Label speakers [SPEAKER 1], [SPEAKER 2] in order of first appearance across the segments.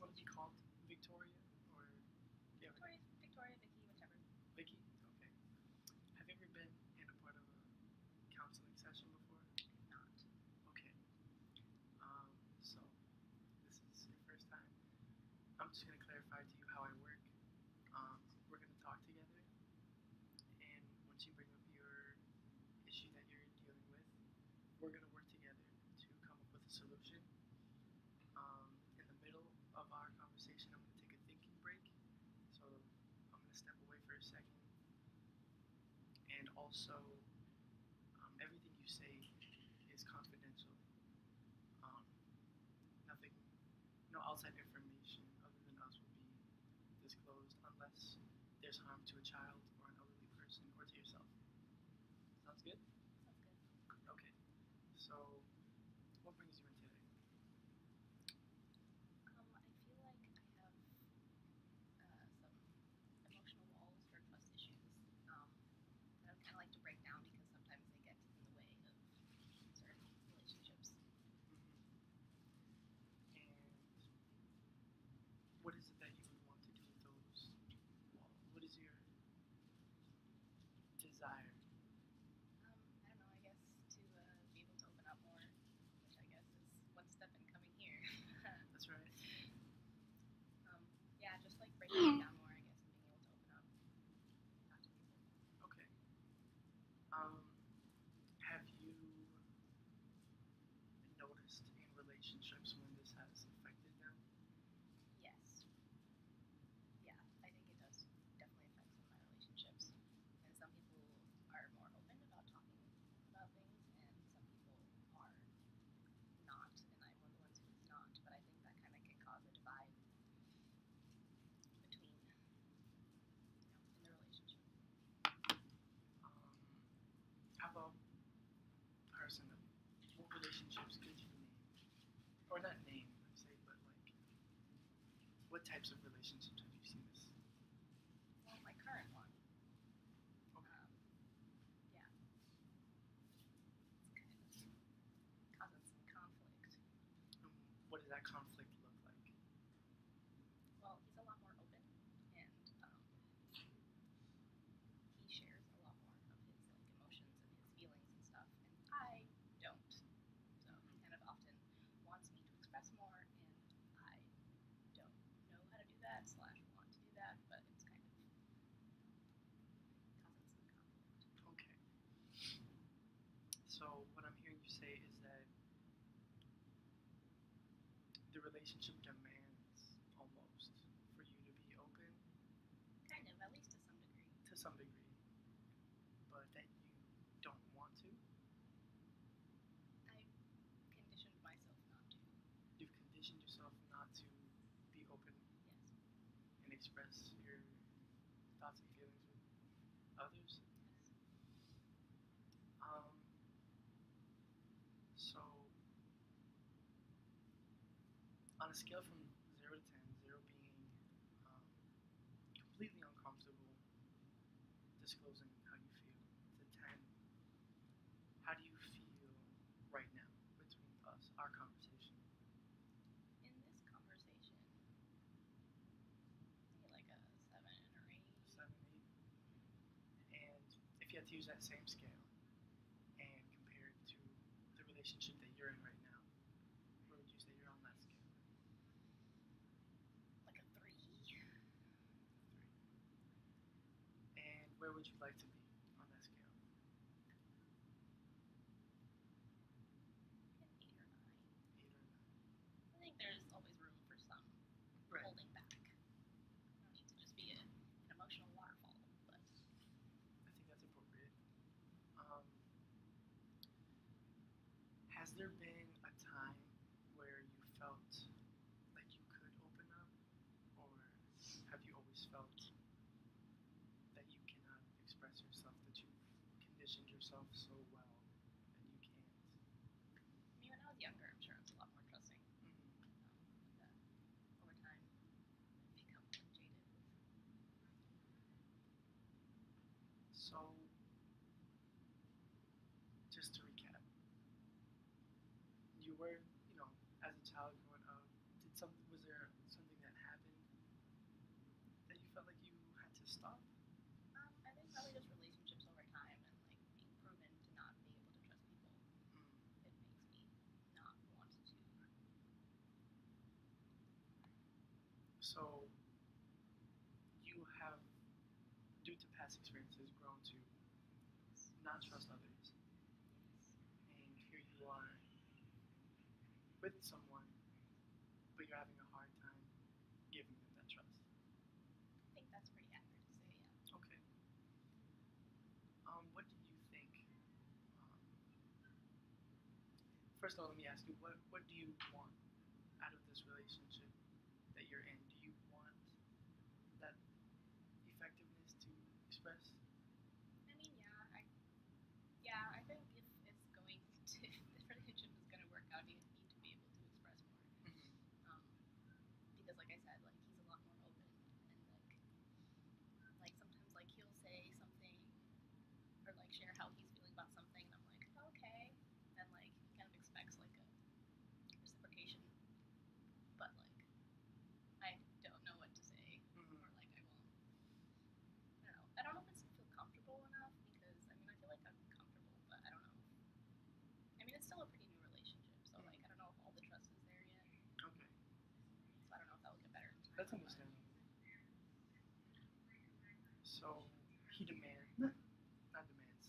[SPEAKER 1] want to be called? Victoria or do you have a
[SPEAKER 2] Victoria,
[SPEAKER 1] name?
[SPEAKER 2] Victoria, Vicky, whichever.
[SPEAKER 1] Vicky? Okay. Have you ever been in a part of a counseling session before?
[SPEAKER 2] I have not.
[SPEAKER 1] Okay. So this is your first time. I'm just gonna clarify to you how I work. We're gonna talk together, and once you bring up your issue that you're dealing with, we're gonna work together to come up with a solution. In the middle of our conversation, I'm gonna take a thinking break. So I'm gonna step away for a second, and also everything you say is confidential. Um, Nothing, no outside information other than us will be disclosed unless there's harm to a child or an elderly person or to yourself. Sounds good?
[SPEAKER 2] Sounds good.
[SPEAKER 1] Okay. So, what brings you in today?
[SPEAKER 2] I feel like I have some emotional walls or trust issues that I would kind of like to break down because sometimes they get in the way of certain relationships.
[SPEAKER 1] And what is it that you would want to do with those walls? What is your desire?
[SPEAKER 2] I don't know. I guess to be able to open up more, which I guess is one step in coming here.
[SPEAKER 1] That's right.
[SPEAKER 2] Yeah, just like breaking it down more, I guess, and being able to open up, talk to people.
[SPEAKER 1] Okay. Um, have you noticed in relationships when this has affected them?
[SPEAKER 2] Yes. Yeah, I think it does definitely affect some of my relationships. And some people are more open about talking about things, and some people are not. And I'm one of the ones who's not. But I think that kind of can cause a divide between, in the relationship.
[SPEAKER 1] Um, how about personally? What relationships could you name? Or not name, let's say, but like, what types of relationships have you seen this?
[SPEAKER 2] Well, my current one,
[SPEAKER 1] Okay.
[SPEAKER 2] yeah, it's kind of causing some conflict.
[SPEAKER 1] What does that conflict look like?
[SPEAKER 2] Well, he's a lot more open, and he shares a lot more of his like emotions and his feelings and stuff, and I don't. So he kind of often wants me to express more, and I don't know how to do that slash want to do that, but it's kind of causing some conflict.
[SPEAKER 1] Okay. So what I'm hearing you say is that the relationship demands almost for you to be open
[SPEAKER 2] Kind of, at least to some degree.
[SPEAKER 1] to some degree, but that you don't want to.
[SPEAKER 2] I conditioned myself not to.
[SPEAKER 1] You've conditioned yourself not to be open
[SPEAKER 2] Yes.
[SPEAKER 1] and express your thoughts and feelings with others.
[SPEAKER 2] Yes.
[SPEAKER 1] Um, so on a scale from 0 to 10, 0 being um, completely uncomfortable disclosing how you feel, to 10, how do you feel right now between us, our conversation?
[SPEAKER 2] In this conversation, maybe like a 7 or 8.
[SPEAKER 1] 7, 8. And if you had to use that same scale and compare it to the relationship that you're in right now, where would you say you're on that scale?
[SPEAKER 2] Like a 3.
[SPEAKER 1] 3. And where would you like to be on that scale?
[SPEAKER 2] Like an 8 or 9.
[SPEAKER 1] 8 or 9.
[SPEAKER 2] I think there's always room for some
[SPEAKER 1] Right.
[SPEAKER 2] holding back. I don't need to just be an emotional waterfall, but
[SPEAKER 1] I think that's appropriate. Um, has there been a time where you felt like you could open up, or have you always felt that you cannot express yourself, that you've conditioned yourself so well that you can't?
[SPEAKER 2] I mean, when I was younger, I'm sure I was a lot more trusting.
[SPEAKER 1] Mm-hmm.
[SPEAKER 2] But over time, I've become more jaded with.
[SPEAKER 1] So, just to recap, you were, as a child growing up, was there something trust off?
[SPEAKER 2] I think probably just relationships over time and like being proven to not be able to trust people.
[SPEAKER 1] Mm.
[SPEAKER 2] It makes me not want to.
[SPEAKER 1] So you have, due to past experiences, grown to not trust others,
[SPEAKER 2] Yes.
[SPEAKER 1] and here you are with someone, but you're having a hard time giving them that trust.
[SPEAKER 2] I think that's pretty accurate to say, yeah.
[SPEAKER 1] Okay. What do you think? Um, First of all, let me ask you, what do you want out of this relationship that you're in? Do you want that effectiveness to express?
[SPEAKER 2] I mean, yeah, I think if it's going to, if the relationship is going to work out, you need to be able to express more.
[SPEAKER 1] Mm-hmm.
[SPEAKER 2] Because, like I said, like he's a lot more open, and like sometimes like he'll say something or like share how he's feeling about something, and I'm like, okay, and like he kind of expects like a reciprocation, but like I don't know what to say,
[SPEAKER 1] Mm-hmm.
[SPEAKER 2] or like I won't. I don't know. I don't know if it's feel comfortable enough because I mean I feel like I'm comfortable, but I don't know. I mean it's still a pretty new relationship, so like I don't know if all the trust is there yet.
[SPEAKER 1] Okay,
[SPEAKER 2] So I don't know if that will get better in time.
[SPEAKER 1] that's understandable. So he not demands,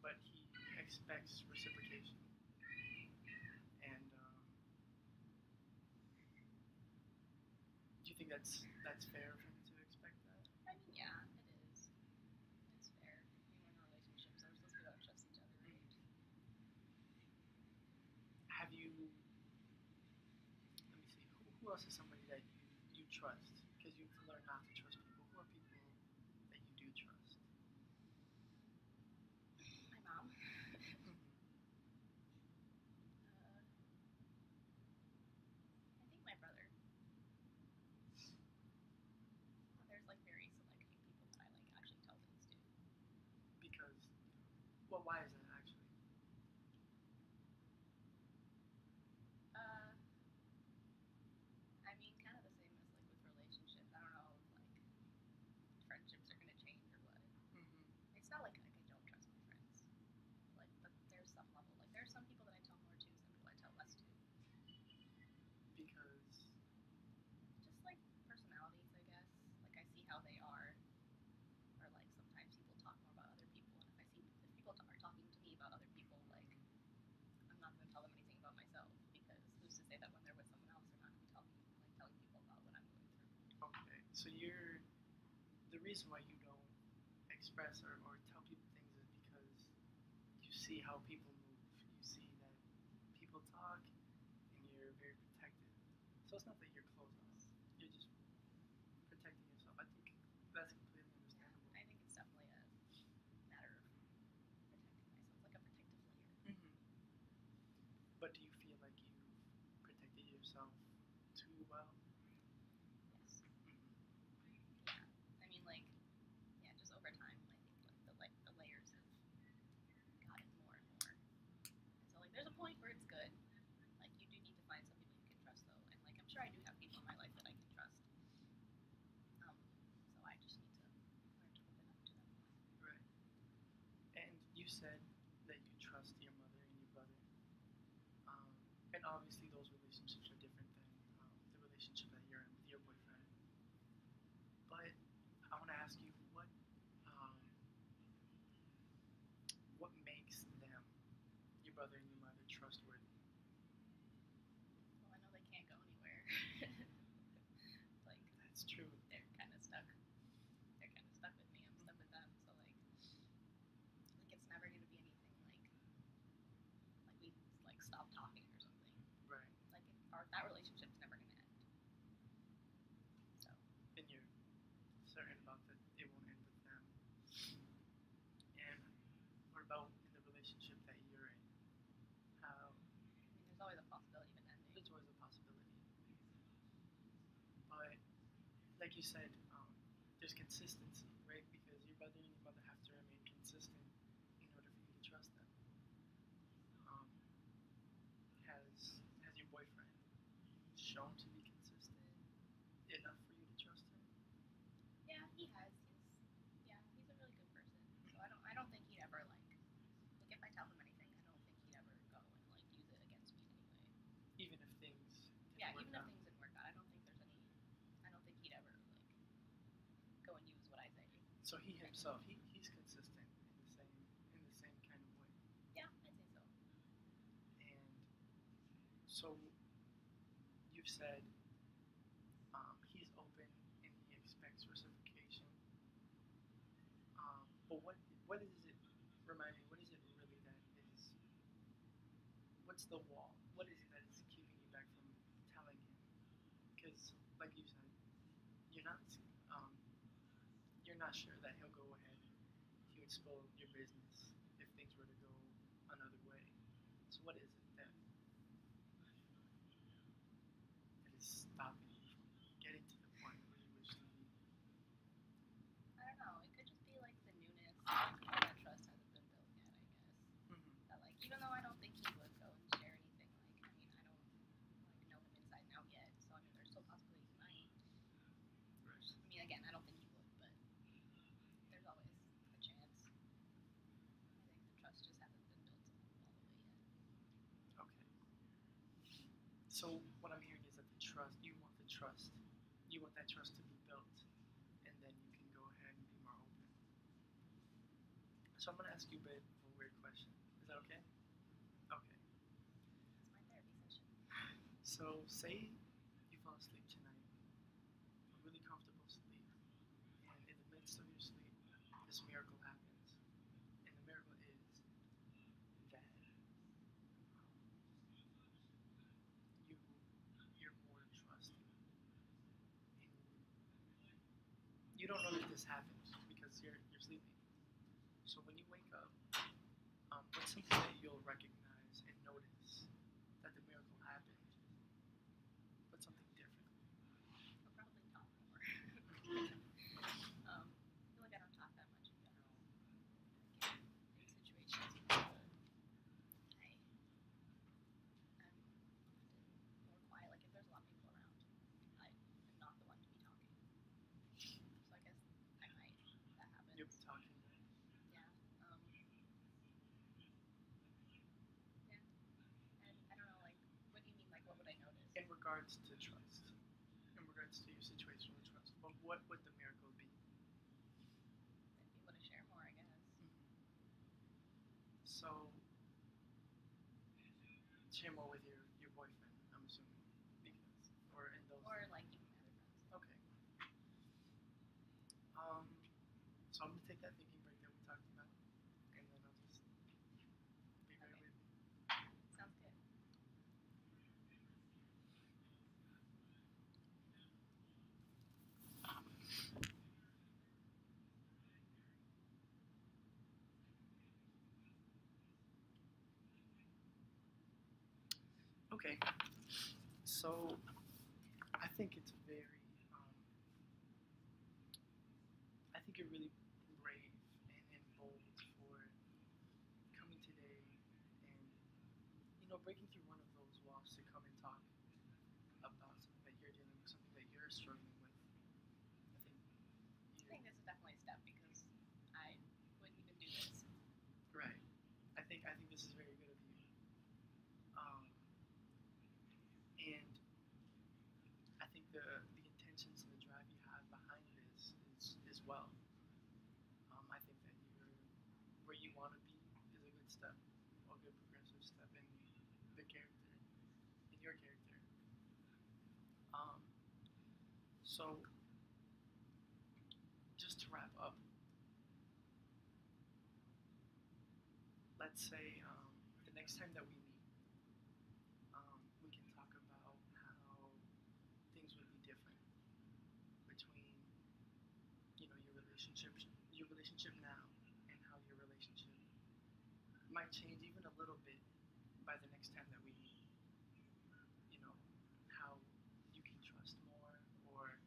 [SPEAKER 1] but he expects reciprocation. And do you think that's fair for him to expect that?
[SPEAKER 2] I mean, yeah, it is. It's fair. I mean, we're in a relationship, so we're supposed to be able to trust each other, right?
[SPEAKER 1] Have you? Let me see. Who else is somebody that you trust? Because you've learned not to trust people. Who are people that you do trust?
[SPEAKER 2] My mom.
[SPEAKER 1] Mm-hmm.
[SPEAKER 2] I think my brother. There's like very select few people that I like actually tell things to.
[SPEAKER 1] Because, well, why is that actually?
[SPEAKER 2] Uh, I mean, kind of the same as like with relationships. I don't know if like friendships are gonna change or what.
[SPEAKER 1] Mm-hmm.
[SPEAKER 2] It's not like I don't trust my friends. Like, but there's some level. Like, there's some people that I tell more to, some people I tell less to.
[SPEAKER 1] Because.
[SPEAKER 2] Just like personalities, I guess. Like I see how they are, or like sometimes people talk more about other people, and if people are talking to me about other people, like I'm not gonna tell them anything about myself because who's to say that when they're with someone else, they're not gonna be telling people about what I'm going through.
[SPEAKER 1] Okay, so the reason why you don't express or tell people things is because you see how people move. You see that people talk, and you're very protective. So it's not that you're closed off. You're just protecting yourself. I think that's completely
[SPEAKER 2] Yeah,
[SPEAKER 1] understandable.
[SPEAKER 2] I think it's definitely a matter of protecting myself, like a protective layer.
[SPEAKER 1] Mm-hmm. But do you feel like you've protected yourself too well?
[SPEAKER 2] Yes.
[SPEAKER 1] Mm-hmm.
[SPEAKER 2] Yeah. I mean, like, yeah, just over time, I think like the layers have gotten more and more. And so like, there's a point where it's good. Like, you do need to find some people you can trust, though. And like, I'm sure I do have people in my life that I can trust. So I just need to learn to open up to them more.
[SPEAKER 1] Right. And you said that you trust your mother and your brother. Um, and obviously, those relationships are different than the relationship that you're in with your boyfriend. But I want to ask you, um, what makes them, your brother and your mother, trustworthy?
[SPEAKER 2] Well, I know they can't go anywhere. Like,
[SPEAKER 1] That's true.
[SPEAKER 2] they're kind of stuck. They're kind of stuck with me. I'm stuck with them. So like it's never gonna be anything like we like stop talking or something.
[SPEAKER 1] Right.
[SPEAKER 2] Like that relationship's never gonna end. So
[SPEAKER 1] And you're certain about that it won't end with them. And what about in the relationship that you're in? How
[SPEAKER 2] I mean, there's always a possibility of it ending.
[SPEAKER 1] there's always a possibility. But like you said, there's consistency, right? Because your brother and your mother have to remain consistent in order for you to trust them. Um, has your boyfriend shown to be consistent enough for you to trust him?
[SPEAKER 2] Yeah, he has.
[SPEAKER 1] So he himself, he's consistent in the same kind of way.
[SPEAKER 2] Yeah, I'd say so.
[SPEAKER 1] And so you've said he's open and he expects reciprocation. But what is it? Remind me, what is it really that is? What's the wall? What is it that is keeping you back from telling him? Because, like you said, you're not um, you're not sure that he'll go ahead to expose your business if things were to go another way. So what is it that is stopping you from getting to the point where you wish to be?
[SPEAKER 2] I don't know. It could just be like the newness. Like, all that trust hasn't been built yet, I guess.
[SPEAKER 1] Mm-hmm.
[SPEAKER 2] That like even though I don't think he would go and share anything, like I mean I don't like know him inside and out yet, so I mean there's still possibility he might.
[SPEAKER 1] Right.
[SPEAKER 2] I mean again I don't think he would, but there's always a chance. I think the trust just hasn't been built all the way yet.
[SPEAKER 1] Okay. So what I'm hearing is that the trust, you want that trust to be built, and then you can go ahead and be more open. So I'm gonna ask you a bit of a weird question. Is that okay? Okay.
[SPEAKER 2] It's my therapy session.
[SPEAKER 1] So say you fall asleep tonight, a really comfortable sleep, and in the midst of your sleep, this miracle happens, and the miracle is that you you're more trusting, and you don't know that this happens because you're sleeping. So when you wake up, what's something that you'll recognize and notice that the miracle happened, but something different?
[SPEAKER 2] I'll probably talk more. I feel like I don't talk that much in general. Like in situations, but I'm often more quiet. Like if there's a lot of people around, I am not the one to be talking. So I guess I might. That happens.
[SPEAKER 1] You'll be talking
[SPEAKER 2] Yeah. Yeah. And I don't know. Like, what do you mean? Like, what would I notice?
[SPEAKER 1] in regards to trust, in regards to your situation with trust. But what would the miracle be?
[SPEAKER 2] I'd be able to share more, I guess.
[SPEAKER 1] Mm-hmm. So share more with your boyfriend, I'm assuming, because or in those.
[SPEAKER 2] Or like even my other friends.
[SPEAKER 1] Okay. So I'm gonna take that thinking break that we talked about, and then I'll just be right
[SPEAKER 2] Okay.
[SPEAKER 1] with you.
[SPEAKER 2] Sounds good.
[SPEAKER 1] Okay. So I think it's very. I think you're really brave and bold for coming today and breaking through one of those walls to come and talk about something that you're dealing with, something that you're struggling with. I think
[SPEAKER 2] I
[SPEAKER 1] you
[SPEAKER 2] think this is definitely a step because I wouldn't even do this.
[SPEAKER 1] right. I think this is very good of you. Um, and I think the intentions and the drive you have behind this is well. I think that you're where you want to be is a good step, a good progressive step in the character, in your character. Um, so just to wrap up, let's say the next time that we meet, we can talk about how things would be different between your relationship now, and how your relationship might change even a little bit by the next time that we meet. You know how you can trust more, or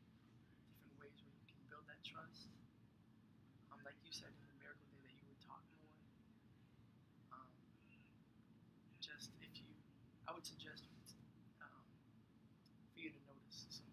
[SPEAKER 1] different ways where you can build that trust. Like you said in the miracle day that you would talk more. Um, just if you, I would suggest for you to notice some